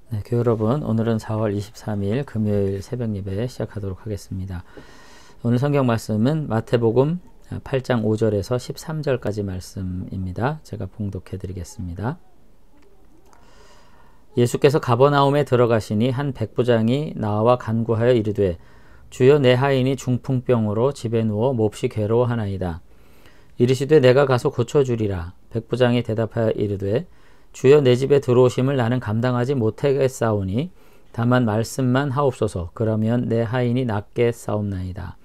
네, 교회 여러분, 오늘은 4월 23일 금요일 새벽 예배 시작하도록 하겠습니다. 오늘 성경 말씀은 마태복음 8장 5절에서 13절까지 말씀입니다. 제가 봉독해 드리겠습니다. 예수께서 가버나움에 들어가시니 한 백부장이 나와 간구하여 이르되 주여 내 하인이 중풍병으로 집에 누워 몹시 괴로워하나이다. 이르시되 내가 가서 고쳐주리라. 백부장이 대답하여 이르되 주여 내 집에 들어오심을 나는 감당하지 못하겠사오니 다만 말씀만 하옵소서. 그러면 내 하인이 낫겠사옵나이다.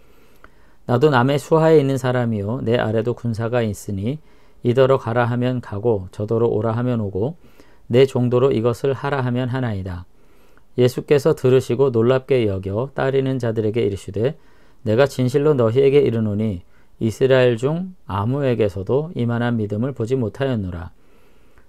나도 남의 수하에 있는 사람이요 내 아래도 군사가 있으니 이더러 가라 하면 가고 저더러 오라 하면 오고 내 종도로 이것을 하라 하면 하나이다. 예수께서 들으시고 놀랍게 여겨 따르는 자들에게 이르시되 내가 진실로 너희에게 이르노니 이스라엘 중 아무에게서도 이만한 믿음을 보지 못하였노라.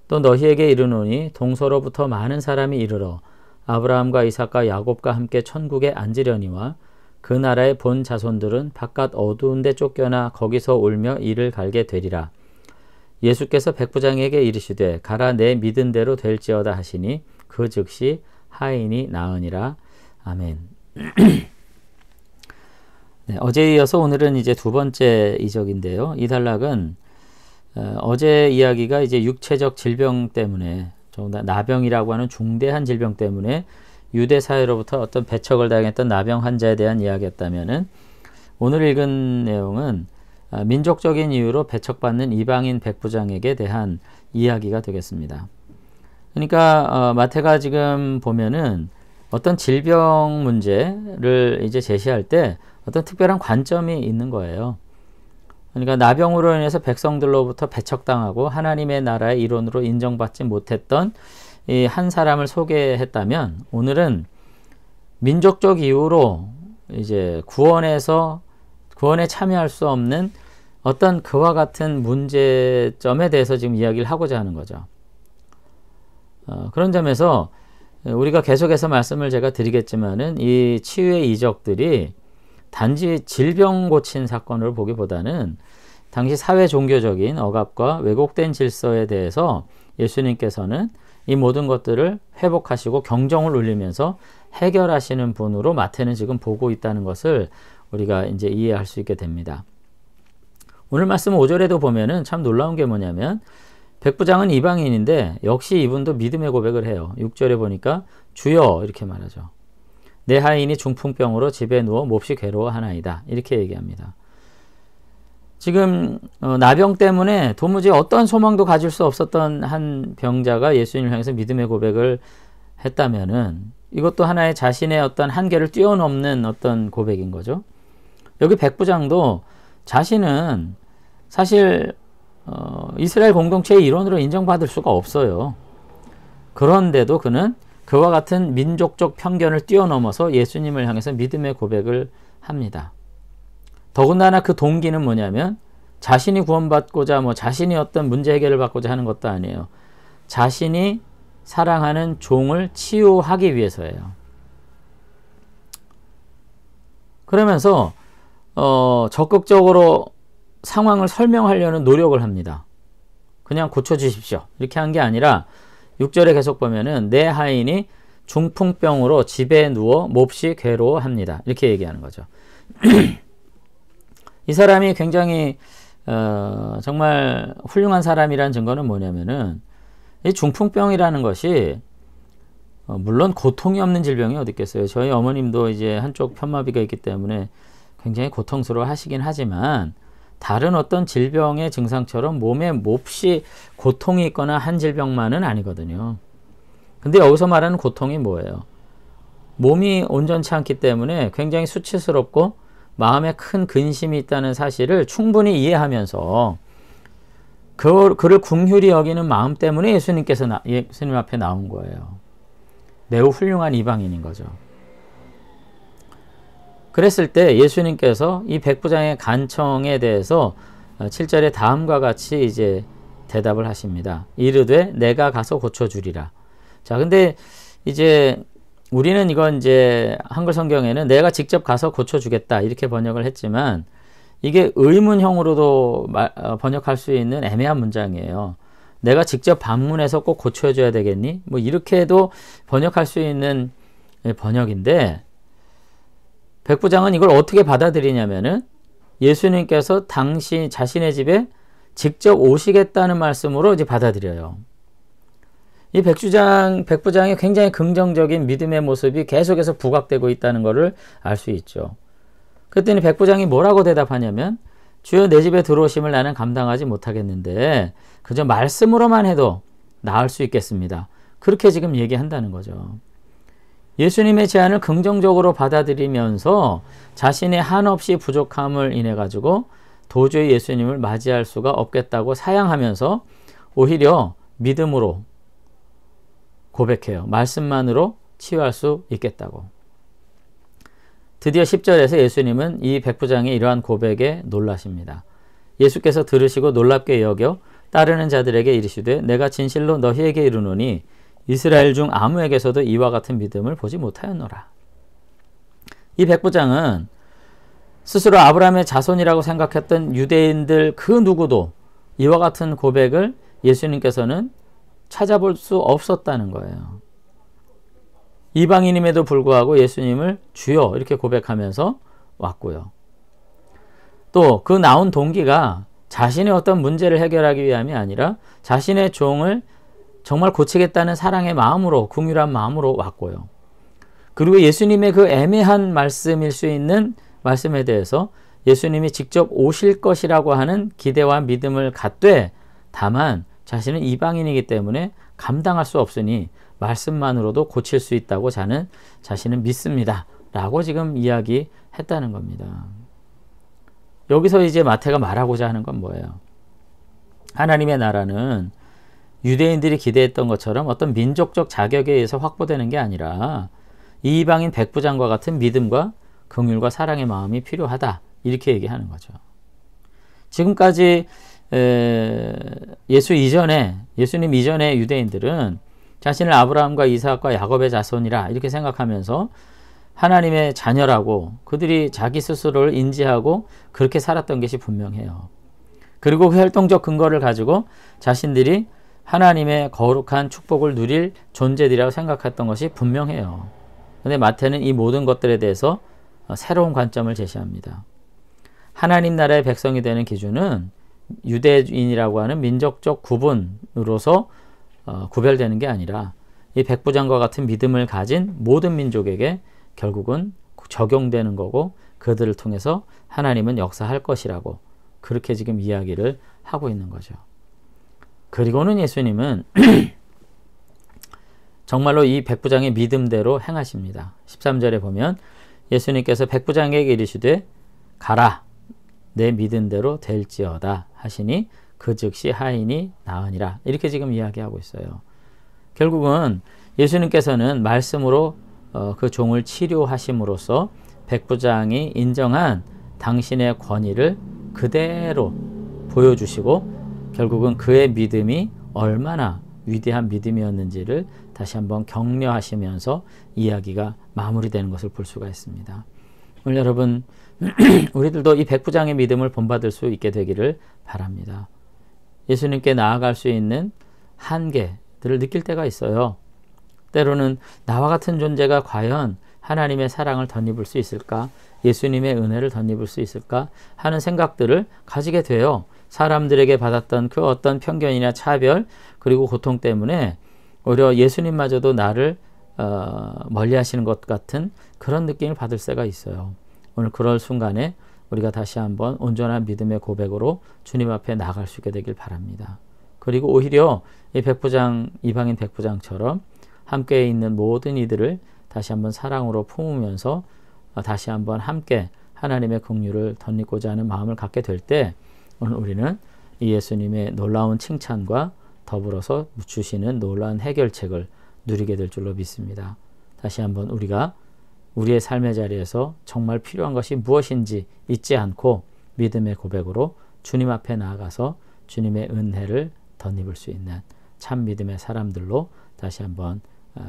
또 너희에게 이르노니 동서로부터 많은 사람이 이르러 아브라함과 이삭과 야곱과 함께 천국에 앉으려니와 그 나라의 본 자손들은 바깥 어두운 데 쫓겨나 거기서 울며 이를 갈게 되리라. 예수께서 백부장에게 이르시되 가라 내 믿은 대로 될지어다 하시니 그 즉시 하인이 나으니라. 아멘. 네, 어제에 이어서 오늘은 이제 두 번째 이적인데요. 이 단락은 어제 이야기가 이제 육체적 질병 때문에 나병이라고 하는 중대한 질병 때문에 유대 사회로부터 어떤 배척을 당했던 나병 환자에 대한 이야기였다면은 오늘 읽은 내용은 민족적인 이유로 배척받는 이방인 백부장에게 대한 이야기가 되겠습니다. 그러니까 마태가 지금 보면은 어떤 질병 문제를 이제 제시할 때 어떤 특별한 관점이 있는 거예요. 그러니까 나병으로 인해서 백성들로부터 배척당하고 하나님의 나라의 일원으로 인정받지 못했던 이 한 사람을 소개했다면 오늘은 민족적 이유로 이제 구원에 참여할 수 없는 어떤 그와 같은 문제점에 대해서 지금 이야기를 하고자 하는 거죠. 그런 점에서 우리가 계속해서 말씀을 제가 드리겠지만은 이 치유의 이적들이 단지 질병 고친 사건을 보기보다는 당시 사회 종교적인 억압과 왜곡된 질서에 대해서 예수님께서는 이 모든 것들을 회복하시고 경정을 울리면서 해결하시는 분으로 마태는 지금 보고 있다는 것을 우리가 이제 이해할 수 있게 됩니다. 오늘 말씀 5절에도 보면은 참 놀라운 게 뭐냐면 백부장은 이방인인데 역시 이분도 믿음의 고백을 해요. 6절에 보니까 주여 이렇게 말하죠. 내 하인이 중풍병으로 집에 누워 몹시 괴로워하나이다. 이렇게 얘기합니다. 지금 나병 때문에 도무지 어떤 소망도 가질 수 없었던 한 병자가 예수님을 향해서 믿음의 고백을 했다면은 이것도 하나의 자신의 어떤 한계를 뛰어넘는 어떤 고백인 거죠. 여기 백부장도 자신은 사실 이스라엘 공동체의 일원으로 인정받을 수가 없어요. 그런데도 그는 그와 같은 민족적 편견을 뛰어넘어서 예수님을 향해서 믿음의 고백을 합니다. 더군다나 그 동기는 뭐냐면 자신이 구원받고자 자신이 어떤 문제 해결을 받고자 하는 것도 아니에요. 자신이 사랑하는 종을 치유하기 위해서예요. 그러면서 적극적으로 상황을 설명하려는 노력을 합니다. 그냥 고쳐주십시오. 이렇게 한 게 아니라 6절에 계속 보면은 내 하인이 중풍병으로 집에 누워 몹시 괴로워합니다. 이렇게 얘기하는 거죠. 이 사람이 굉장히 정말 훌륭한 사람이라는 증거는 뭐냐면은 이 중풍병이라는 것이 물론 고통이 없는 질병이 어디 있겠어요. 저희 어머님도 이제 한쪽 편마비가 있기 때문에 굉장히 고통스러워 하시긴 하지만 다른 어떤 질병의 증상처럼 몸에 몹시 고통이 있거나 한 질병만은 아니거든요. 근데 여기서 말하는 고통이 뭐예요? 몸이 온전치 않기 때문에 굉장히 수치스럽고 마음에 큰 근심이 있다는 사실을 충분히 이해하면서 그를 긍휼히 여기는 마음 때문에 예수님 앞에 나온 거예요. 매우 훌륭한 이방인인 거죠. 그랬을 때 예수님께서 이 백부장의 간청에 대해서 7절에 다음과 같이 이제 대답을 하십니다. 이르되 내가 가서 고쳐주리라. 자, 근데 이제 우리는 이건 이제 한글 성경에는 내가 직접 가서 고쳐주겠다 이렇게 번역을 했지만 이게 의문형으로도 번역할 수 있는 애매한 문장이에요. 내가 직접 방문해서 꼭 고쳐줘야 되겠니? 뭐 이렇게도 번역할 수 있는 번역인데 백부장은 이걸 어떻게 받아들이냐면은 예수님께서 당신 자신의 집에 직접 오시겠다는 말씀으로 이제 받아들여요. 이 백부장이 굉장히 긍정적인 믿음의 모습이 계속해서 부각되고 있다는 것을 알 수 있죠. 그랬더니 백부장이 뭐라고 대답하냐면 주여 내 집에 들어오심을 나는 감당하지 못하겠는데 그저 말씀으로만 해도 나을 수 있겠습니다. 그렇게 지금 얘기한다는 거죠. 예수님의 제안을 긍정적으로 받아들이면서 자신의 한없이 부족함을 인해 가지고 도저히 예수님을 맞이할 수가 없겠다고 사양하면서 오히려 믿음으로 고백해요. 말씀만으로 치유할 수 있겠다고. 드디어 10절에서 예수님은 이 백부장의 이러한 고백에 놀라십니다. 예수께서 들으시고 놀랍게 여겨 따르는 자들에게 이르시되 내가 진실로 너희에게 이르노니 이스라엘 중 아무에게서도 이와 같은 믿음을 보지 못하였노라. 이 백부장은 스스로 아브라함의 자손이라고 생각했던 유대인들 그 누구도 이와 같은 고백을 예수님께서는 찾아볼 수 없었다는 거예요. 이방인임에도 불구하고 예수님을 주여 이렇게 고백하면서 왔고요. 또 그 나온 동기가 자신의 어떤 문제를 해결하기 위함이 아니라 자신의 종을 정말 고치겠다는 사랑의 마음으로, 긍휼한 마음으로 왔고요. 그리고 예수님의 그 애매한 말씀일 수 있는 말씀에 대해서 예수님이 직접 오실 것이라고 하는 기대와 믿음을 갖되 다만 자신은 이방인이기 때문에 감당할 수 없으니 말씀만으로도 고칠 수 있다고 자신은 믿습니다. 라고 지금 이야기했다는 겁니다. 여기서 이제 마태가 말하고자 하는 건 뭐예요? 하나님의 나라는 유대인들이 기대했던 것처럼 어떤 민족적 자격에 의해서 확보되는 게 아니라 이방인 백부장과 같은 믿음과 긍휼과 사랑의 마음이 필요하다. 이렇게 얘기하는 거죠. 지금까지 예수님 이전의 유대인들은 자신을 아브라함과 이삭과 야곱의 자손이라 이렇게 생각하면서 하나님의 자녀라고 그들이 자기 스스로를 인지하고 그렇게 살았던 것이 분명해요. 그리고 그 혈통적 근거를 가지고 자신들이 하나님의 거룩한 축복을 누릴 존재들이라고 생각했던 것이 분명해요. 그런데 마태는 이 모든 것들에 대해서 새로운 관점을 제시합니다. 하나님 나라의 백성이 되는 기준은 유대인이라고 하는 민족적 구분으로서 구별되는 게 아니라 이 백부장과 같은 믿음을 가진 모든 민족에게 결국은 적용되는 거고 그들을 통해서 하나님은 역사할 것이라고 그렇게 지금 이야기를 하고 있는 거죠. 그리고는 예수님은 정말로 이 백부장의 믿음대로 행하십니다. 13절에 보면 예수님께서 백부장에게 이르시되 가라 내 믿음대로 될지어다 하시니 그 즉시 하인이 나으니라. 이렇게 지금 이야기하고 있어요. 결국은 예수님께서는 말씀으로 그 종을 치료하심으로써 백부장이 인정한 당신의 권위를 그대로 보여주시고 결국은 그의 믿음이 얼마나 위대한 믿음이었는지를 다시 한번 격려하시면서 이야기가 마무리되는 것을 볼 수가 있습니다. 오늘 여러분 우리들도 이 백부장의 믿음을 본받을 수 있게 되기를 바랍니다. 예수님께 나아갈 수 있는 한계들을 느낄 때가 있어요. 때로는 나와 같은 존재가 과연 하나님의 사랑을 덧입을 수 있을까? 예수님의 은혜를 덧입을 수 있을까? 하는 생각들을 가지게 돼요. 사람들에게 받았던 그 어떤 편견이나 차별 그리고 고통 때문에 오히려 예수님마저도 나를 멀리 하시는 것 같은 그런 느낌을 받을 때가 있어요. 오늘 그럴 순간에 우리가 다시 한번 온전한 믿음의 고백으로 주님 앞에 나갈 수 있게 되길 바랍니다. 그리고 오히려 이 백부장, 이방인 백부장처럼 함께 있는 모든 이들을 다시 한번 사랑으로 품으면서 다시 한번 함께 하나님의 긍휼을 덧입고자 하는 마음을 갖게 될 때 오늘 우리는 이 예수님의 놀라운 칭찬과 더불어서 주시는 놀라운 해결책을 누리게 될 줄로 믿습니다. 다시 한번 우리가 우리의 삶의 자리에서 정말 필요한 것이 무엇인지 잊지 않고 믿음의 고백으로 주님 앞에 나아가서 주님의 은혜를 덧입을 수 있는 참 믿음의 사람들로 다시 한번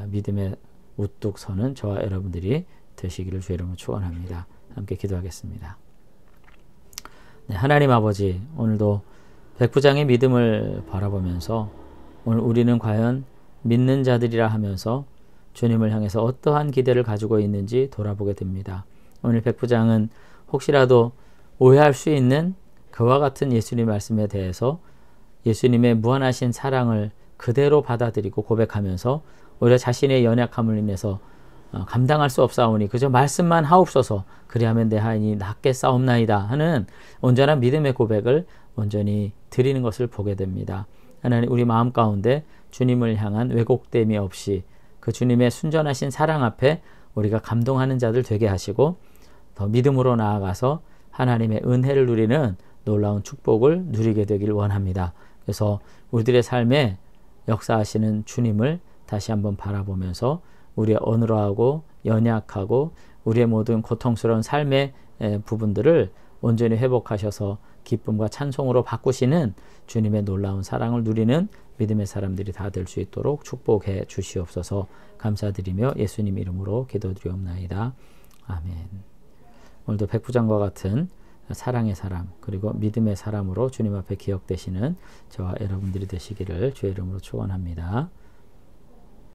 믿음에 우뚝 서는 저와 여러분들이 되시기를 주의 이름으로 축원합니다. 함께 기도하겠습니다. 네, 하나님 아버지, 오늘도 백부장의 믿음을 바라보면서 오늘 우리는 과연 믿는 자들이라 하면서 주님을 향해서 어떠한 기대를 가지고 있는지 돌아보게 됩니다. 오늘 백부장은 혹시라도 오해할 수 있는 그와 같은 예수님 말씀에 대해서 예수님의 무한하신 사랑을 그대로 받아들이고 고백하면서 오히려 자신의 연약함을 인해서 감당할 수 없사오니 그저 말씀만 하옵소서 그리하면 내 하인이 낫게 싸움나이다 하는 온전한 믿음의 고백을 온전히 드리는 것을 보게 됩니다. 하나님 우리 마음 가운데 주님을 향한 왜곡됨이 없이 그 주님의 순전하신 사랑 앞에 우리가 감동하는 자들 되게 하시고 더 믿음으로 나아가서 하나님의 은혜를 누리는 놀라운 축복을 누리게 되길 원합니다. 그래서 우리들의 삶에 역사하시는 주님을 다시 한번 바라보면서 우리의 어눌하고 연약하고 우리의 모든 고통스러운 삶의 부분들을 온전히 회복하셔서 기쁨과 찬송으로 바꾸시는 주님의 놀라운 사랑을 누리는 믿음의 사람들이 다 될 수 있도록 축복해 주시옵소서. 감사드리며 예수님 이름으로 기도드리옵나이다. 아멘. 오늘도 백부장과 같은 사랑의 사람 그리고 믿음의 사람으로 주님 앞에 기억되시는 저와 여러분들이 되시기를 주의 이름으로 축원합니다.